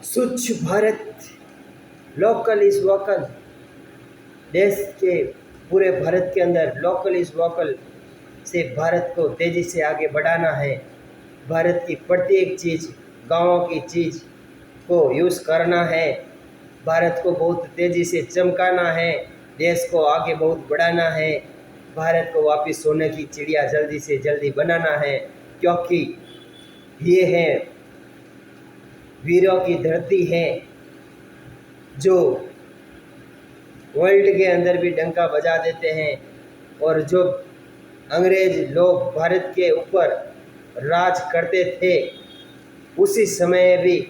स्वच्छ Bharat, local is vocal. देश के पूरे भारत के अंदर लोकल इज वोकल से भारत को तेज़ी से आगे बढ़ाना है। भारत की प्रत्येक चीज़, गाँवों की चीज़ को यूज़ करना है। भारत को बहुत तेज़ी से चमकाना है। देश को आगे बहुत बढ़ाना है। भारत को वापस सोने की चिड़िया जल्दी से जल्दी बनाना है, क्योंकि ये है वीरों की धरती है जो वर्ल्ड के अंदर भी डंका बजा देते हैं। और जो अंग्रेज लोग भारत के ऊपर राज करते थे, उसी समय भी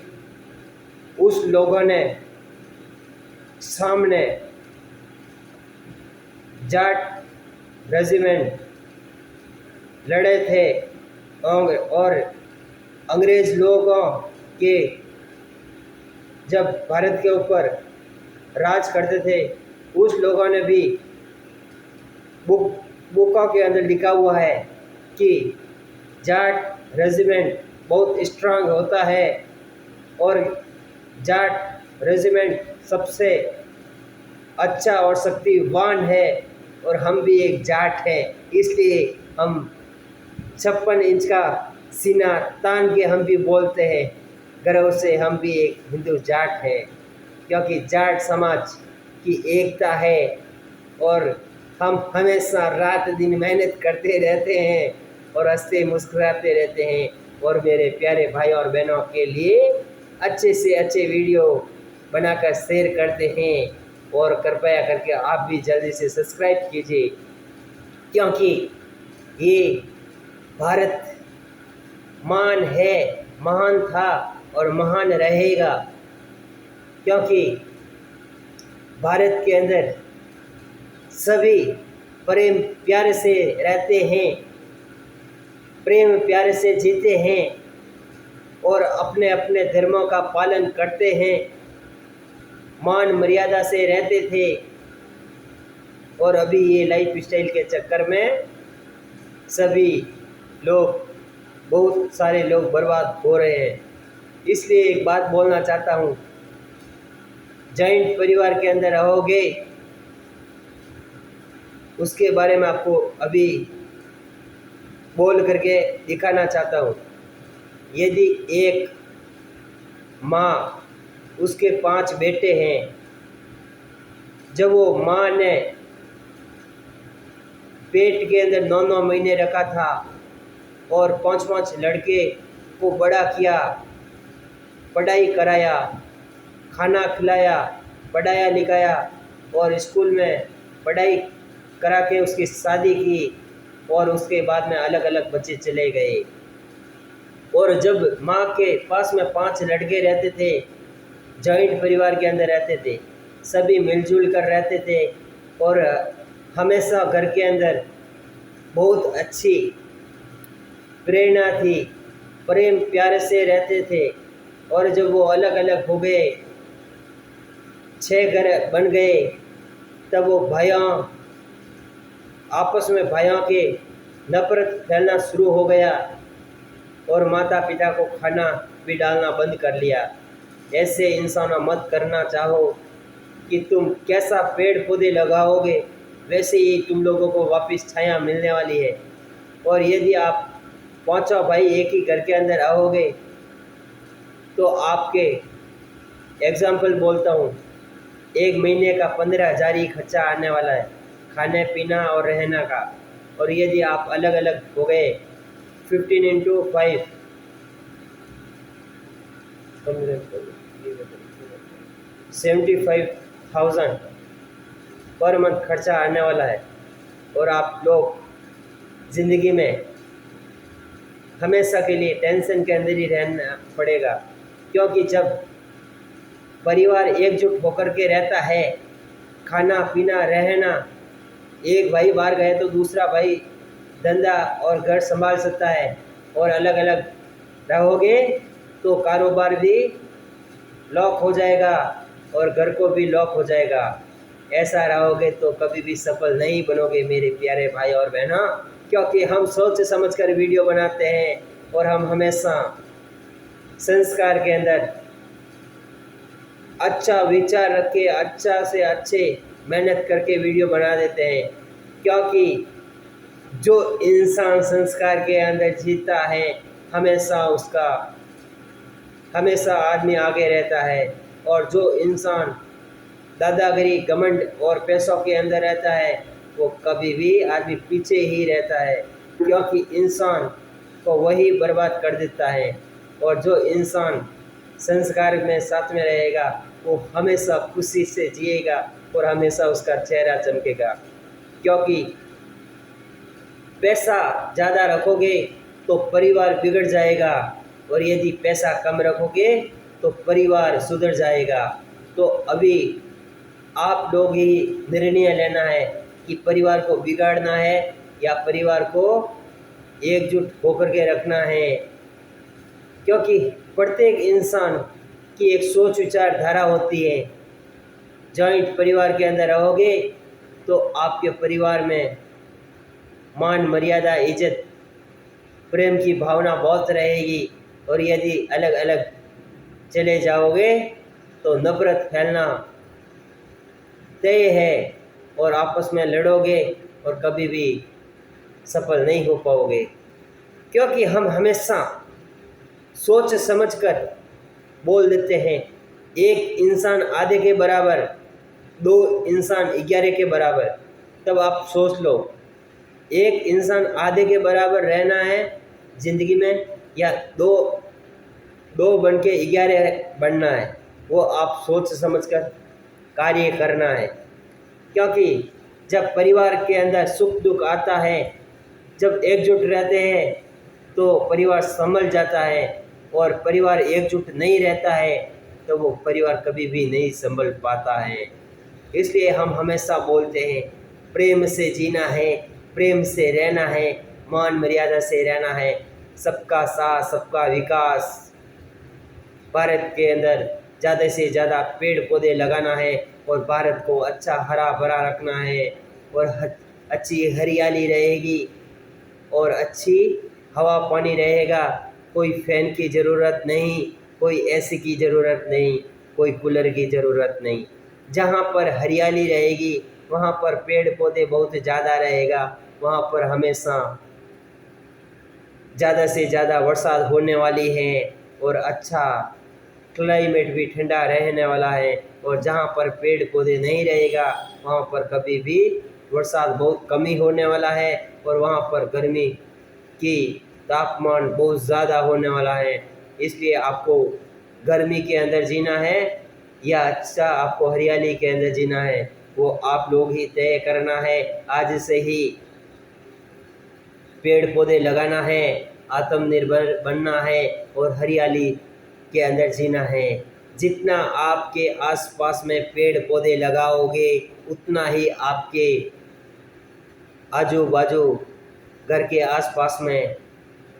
उस लोगों ने सामने जाट रेजिमेंट लड़े थे। और अंग्रेज लोगों के जब भारत के ऊपर राज करते थे, उस लोगों ने भी बुकों के अंदर लिखा हुआ है कि जाट रेजिमेंट बहुत स्ट्रांग होता है और जाट रेजिमेंट सबसे अच्छा और शक्तिवान है। और हम भी एक जाट है, इसलिए हम 56 इंच का सीना तान के हम भी बोलते हैं गर्व से, हम भी एक हिंदू जाट है, क्योंकि जाट समाज की एकता है। और हम हमेशा रात दिन मेहनत करते रहते हैं और हंसते मुस्कुराते रहते हैं। और मेरे प्यारे भाई और बहनों के लिए अच्छे से अच्छे वीडियो बनाकर शेयर करते हैं। और कृपया करके आप भी जल्दी से सब्सक्राइब कीजिए, क्योंकि ये भारत महान है, महान था और महान रहेगा। क्योंकि भारत के अंदर सभी प्रेम प्यार से रहते हैं, प्रेम प्यार से जीते हैं और अपने अपने धर्मों का पालन करते हैं, मान मर्यादा से रहते थे। और अभी ये लाइफ स्टाइल के चक्कर में सभी लोग, बहुत सारे लोग बर्बाद हो रहे हैं। इसलिए एक बात बोलना चाहता हूँ, जॉइंट परिवार के अंदर रहोगे, उसके बारे में आपको अभी बोल करके दिखाना चाहता हूँ। यदि एक माँ, उसके 5 बेटे हैं, जब वो माँ ने पेट के अंदर 9-9 महीने रखा था और 5-5 लड़के को बड़ा किया, पढ़ाई कराया, खाना खिलाया, पढ़ाया लिखाया और स्कूल में पढ़ाई करा के उसकी शादी की, और उसके बाद में अलग अलग बच्चे चले गए। और जब माँ के पास में 5 लड़के रहते थे, जॉइंट परिवार के अंदर रहते थे, सभी मिलजुल कर रहते थे और हमेशा घर के अंदर बहुत अच्छी प्रेरणा थी, प्रेम प्यार से रहते थे। और जब वो अलग अलग हो गए, 6 घर बन गए, तब वो भाइयों आपस में भाइयों के नफरत फैलना शुरू हो गया और माता पिता को खाना भी डालना बंद कर लिया। ऐसे इंसान मत करना चाहो कि तुम कैसा पेड़ पौधे लगाओगे, वैसे ही तुम लोगों को वापस छाया मिलने वाली है। और यदि आप 5 भाई एक ही घर के अंदर आओगे, तो आपके एग्जाम्पल बोलता हूँ, 1 महीने का 15,000 ही खर्चा आने वाला है, खाने पीना और रहना का। और यदि आप अलग अलग हो गए, 15 × 5 75,000 पर मंथ खर्चा आने वाला है। और आप लोग ज़िंदगी में हमेशा के लिए टेंशन के अंदर ही रहना पड़ेगा, क्योंकि जब परिवार एकजुट होकर के रहता है, खाना पीना रहना, एक भाई बाहर गए तो दूसरा भाई धंधा और घर संभाल सकता है। और अलग अलग रहोगे तो कारोबार भी लॉक हो जाएगा और घर को भी लॉक हो जाएगा। ऐसा रहोगे तो कभी भी सफल नहीं बनोगे मेरे प्यारे भाई और बहनों, क्योंकि हम सोच समझ कर वीडियो बनाते हैं और हम हमेशा संस्कार के अंदर अच्छा विचार रख के अच्छा से अच्छे मेहनत करके वीडियो बना देते हैं, क्योंकि जो इंसान संस्कार के अंदर जीता है हमेशा आदमी आगे रहता है। और जो इंसान दादागिरी घमंड और पैसों के अंदर रहता है वो कभी भी आदमी पीछे ही रहता है, क्योंकि इंसान को वही बर्बाद कर देता है। और जो इंसान संस्कार में साथ में रहेगा वो हमेशा खुशी से जिएगा और हमेशा उसका चेहरा चमकेगा, क्योंकि पैसा ज़्यादा रखोगे तो परिवार बिगड़ जाएगा और यदि पैसा कम रखोगे तो परिवार सुधर जाएगा। तो अभी आप लोग ही निर्णय लेना है कि परिवार को बिगाड़ना है या परिवार को एकजुट होकर के रखना है, क्योंकि प्रत्येक इंसान की एक सोच विचारधारा होती है। जॉइंट परिवार के अंदर रहोगे तो आपके परिवार में मान मर्यादा इज्जत प्रेम की भावना बहुत रहेगी, और यदि अलग अलग चले जाओगे तो नफरत फैलना तय है और आपस में लड़ोगे और कभी भी सफल नहीं हो पाओगे, क्योंकि हम हमेशा सोच समझकर बोल देते हैं। एक इंसान आधे के बराबर, दो इंसान 11 के बराबर। तब आप सोच लो, एक इंसान आधे के बराबर रहना है ज़िंदगी में या दो बन के 11 बनना है, वो आप सोच समझकर कार्य करना है। क्योंकि जब परिवार के अंदर सुख दुख आता है, जब एकजुट रहते हैं तो परिवार संभल जाता है, और परिवार एकजुट नहीं रहता है तो वो परिवार कभी भी नहीं संभल पाता है। इसलिए हम हमेशा बोलते हैं प्रेम से जीना है, प्रेम से रहना है, मान मर्यादा से रहना है, सबका साथ सबका विकास। भारत के अंदर ज़्यादा से ज़्यादा पेड़ पौधे लगाना है और भारत को अच्छा हरा भरा रखना है, और अच्छी हरियाली रहेगी और अच्छी हवा पानी रहेगा। कोई फैन की ज़रूरत नहीं, कोई एसी की ज़रूरत नहीं, कोई कूलर की ज़रूरत नहीं। जहाँ पर हरियाली रहेगी वहाँ पर पेड़ पौधे बहुत ज़्यादा रहेगा, वहाँ पर हमेशा ज़्यादा से ज़्यादा बरसात होने वाली है और अच्छा क्लाइमेट भी ठंडा रहने वाला है। और जहाँ पर पेड़ पौधे नहीं रहेगा वहाँ पर कभी भी बरसात बहुत कमी होने वाला है, और वहाँ पर गर्मी की तापमान बहुत ज़्यादा होने वाला है। इसलिए आपको गर्मी के अंदर जीना है या अच्छा आपको हरियाली के अंदर जीना है, वो आप लोग ही तय करना है। आज से ही पेड़ पौधे लगाना है, आत्मनिर्भर बनना है और हरियाली के अंदर जीना है। जितना आपके आसपास में पेड़ पौधे लगाओगे उतना ही आपके आजू बाजू घर के आसपास में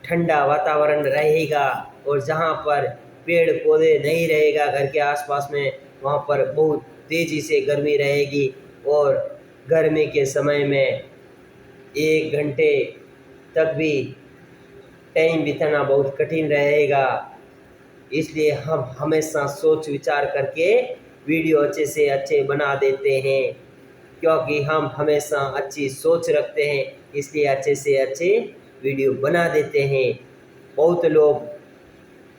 ठंडा वातावरण रहेगा, और जहाँ पर पेड़ पौधे नहीं रहेगा घर के आसपास में वहाँ पर बहुत तेज़ी से गर्मी रहेगी, और गर्मी के समय में 1 घंटे तक भी टाइम बिताना बहुत कठिन रहेगा। इसलिए हम हमेशा सोच विचार करके वीडियो अच्छे से अच्छे बना देते हैं, क्योंकि हम हमेशा अच्छी सोच रखते हैं, इसलिए अच्छे से अच्छे वीडियो बना देते हैं। बहुत लोग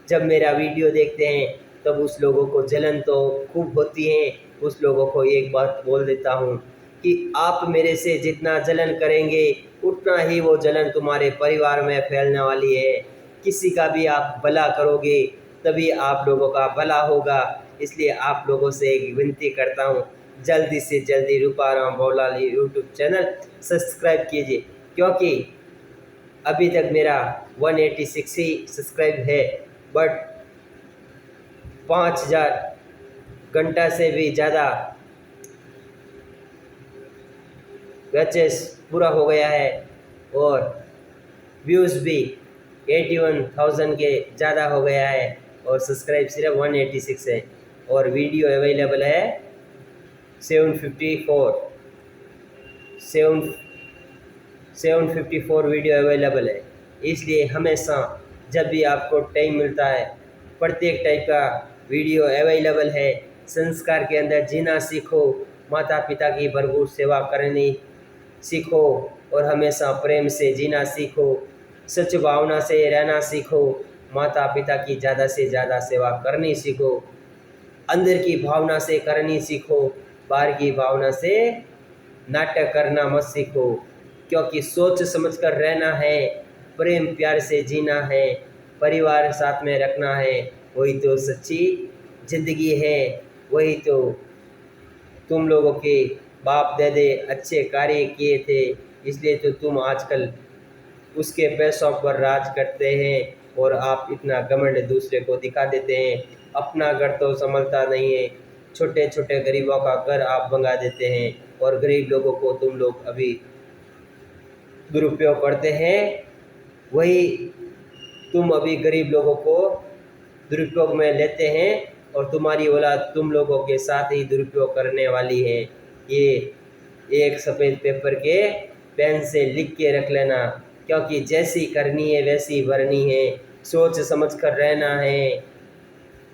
जब मेरा वीडियो देखते हैं तब उस लोगों को जलन तो खूब होती है। उस लोगों को एक बात बोल देता हूँ कि आप मेरे से जितना जलन करेंगे उतना ही वो जलन तुम्हारे परिवार में फैलने वाली है। किसी का भी आप भला करोगे तभी आप लोगों का भला होगा। इसलिए आप लोगों से एक विनती करता हूँ, जल्दी से जल्दी रूपाराम भोलाली यूट्यूब चैनल सब्सक्राइब कीजिए, क्योंकि अभी तक मेरा 186 ही सब्सक्राइब है, बट 5000 घंटा से भी ज़्यादा बैचेस पूरा हो गया है, और व्यूज़ भी 81,000 के ज़्यादा हो गया है, और सब्सक्राइब सिर्फ 186 है, और वीडियो अवेलेबल है 754 वीडियो अवेलेबल है। इसलिए हमेशा जब भी आपको टाइम मिलता है प्रत्येक टाइप का वीडियो अवेलेबल है, संस्कार के अंदर जीना सीखो, माता पिता की भरपूर सेवा करनी सीखो और हमेशा प्रेम से जीना सीखो, सच भावना से रहना सीखो, माता पिता की ज़्यादा से ज़्यादा सेवा करनी सीखो, अंदर की भावना से करनी सीखो, बाहर की भावना से नाटक करना मत सीखो। क्योंकि सोच समझकर रहना है, प्रेम प्यार से जीना है, परिवार साथ में रखना है, वही तो सच्ची ज़िंदगी है। वही तो तुम लोगों के बाप दादे अच्छे कार्य किए थे, इसलिए तो तुम आजकल उसके पैसों पर राज करते हैं और आप इतना घमंड दूसरे को दिखा देते हैं। अपना घर तो संभलता नहीं है, छोटे छोटे गरीबों का घर आप भंगा देते हैं और गरीब लोगों को तुम लोग अभी दुरुपयोग करते हैं। वही तुम अभी गरीब लोगों को दुरुपयोग में लेते हैं और तुम्हारी औलाद तुम लोगों के साथ ही दुरुपयोग करने वाली है। ये एक सफ़ेद पेपर के पेन से लिख के रख लेना, क्योंकि जैसी करनी है वैसी भरनी है। सोच समझ कर रहना है,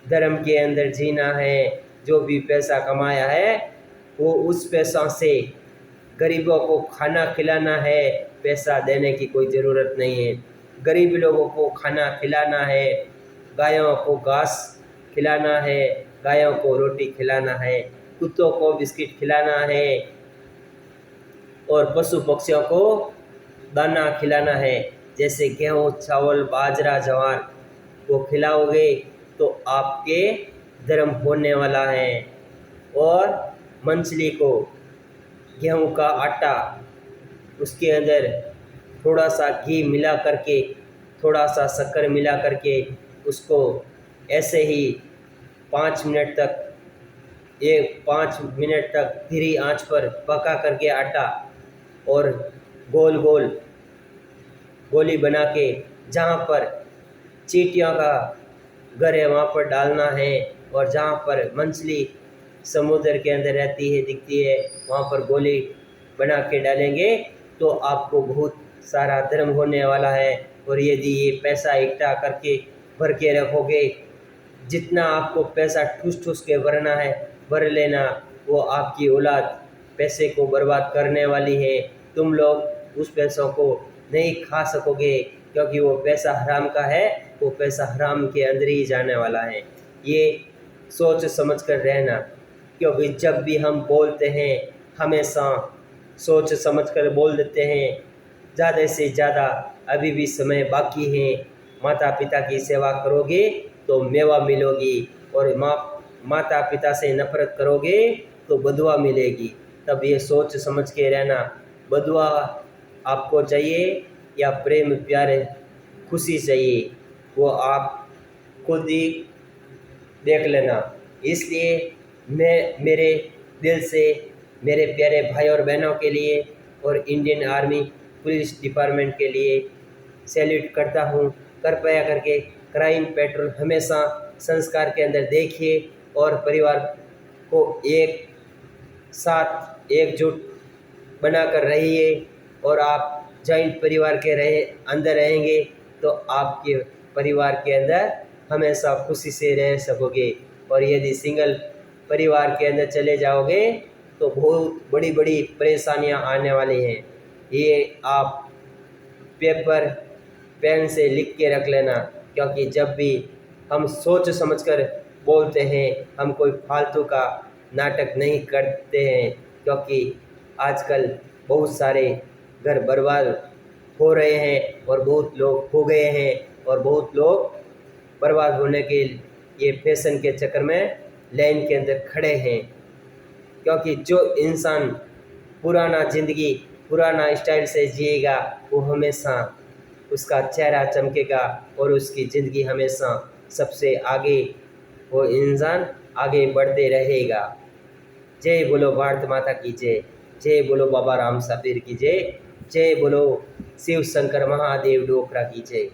धर्म के अंदर जीना है। जो भी पैसा कमाया है वो उस पैसा से गरीबों को खाना खिलाना है, पैसा देने की कोई ज़रूरत नहीं है। गरीब लोगों को खाना खिलाना है, गायों को घास खिलाना है, गायों को रोटी खिलाना है, कुत्तों को बिस्किट खिलाना है और पशु पक्षियों को दाना खिलाना है। जैसे गेहूँ चावल बाजरा ज्वार को खिलाओगे तो आपके धर्म होने वाला है। और मछली को गेहूँ का आटा, उसके अंदर थोड़ा सा घी मिला करके, थोड़ा सा शक्कर मिला करके उसको ऐसे ही 5 मिनट तक 5 मिनट तक धीमी आंच पर पका करके आटा और गोल गोल गोली बना के जहाँ पर चींटियों का घर है वहाँ पर डालना है, और जहाँ पर मछली समुद्र के अंदर रहती है दिखती है वहाँ पर गोली बना के डालेंगे तो आपको बहुत सारा धर्म होने वाला है। और यदि ये पैसा इकट्ठा करके भर के रखोगे, जितना आपको पैसा ठूस ठूस के भरना है भर लेना, वो आपकी औलाद पैसे को बर्बाद करने वाली है। तुम लोग उस पैसों को नहीं खा सकोगे, क्योंकि वो पैसा हराम का है, वो पैसा हराम के अंदर ही जाने वाला है। ये सोच समझ कर रहना, क्योंकि जब भी हम बोलते हैं हमेशा सोच समझ कर बोल देते हैं। ज़्यादा से ज़्यादा अभी भी समय बाकी है, माता पिता की सेवा करोगे तो मेवा मिलोगी, और माता पिता से नफरत करोगे तो बदुआ मिलेगी। तब ये सोच समझ के रहना, बदुआ आपको चाहिए या प्रेम प्यार खुशी चाहिए, वो आप खुद ही देख लेना। इसलिए मैं मेरे दिल से मेरे प्यारे भाई और बहनों के लिए और इंडियन आर्मी पुलिस डिपार्टमेंट के लिए सैल्यूट करता हूँ। कृपया करके क्राइम पेट्रोल हमेशा संस्कार के अंदर देखिए और परिवार को एक साथ एकजुट बनाकर रहिए। और आप जॉइंट परिवार के अंदर रहेंगे तो आपके परिवार के अंदर हमेशा खुशी से रह सकोगे। और यदि सिंगल परिवार के अंदर चले जाओगे तो बहुत बड़ी बड़ी परेशानियां आने वाली हैं। ये आप पेपर पेन से लिख के रख लेना, क्योंकि जब भी हम सोच समझकर बोलते हैं, हम कोई फालतू का नाटक नहीं करते हैं। क्योंकि आजकल बहुत सारे घर बर्बाद हो रहे हैं और बहुत लोग हो गए हैं, और बहुत लोग बर्बाद होने के ये फैशन के चक्कर में लाइन के अंदर खड़े हैं। क्योंकि जो इंसान पुराना ज़िंदगी पुराना स्टाइल से जिएगा वो हमेशा उसका चेहरा चमकेगा और उसकी ज़िंदगी हमेशा सबसे आगे, वो इंसान आगे बढ़ते रहेगा। जय बोलो भारत माता की जय, जय बोलो बाबा राम साबिर की जय, जय बोलो शिव शंकर महादेव डोकरा की जय।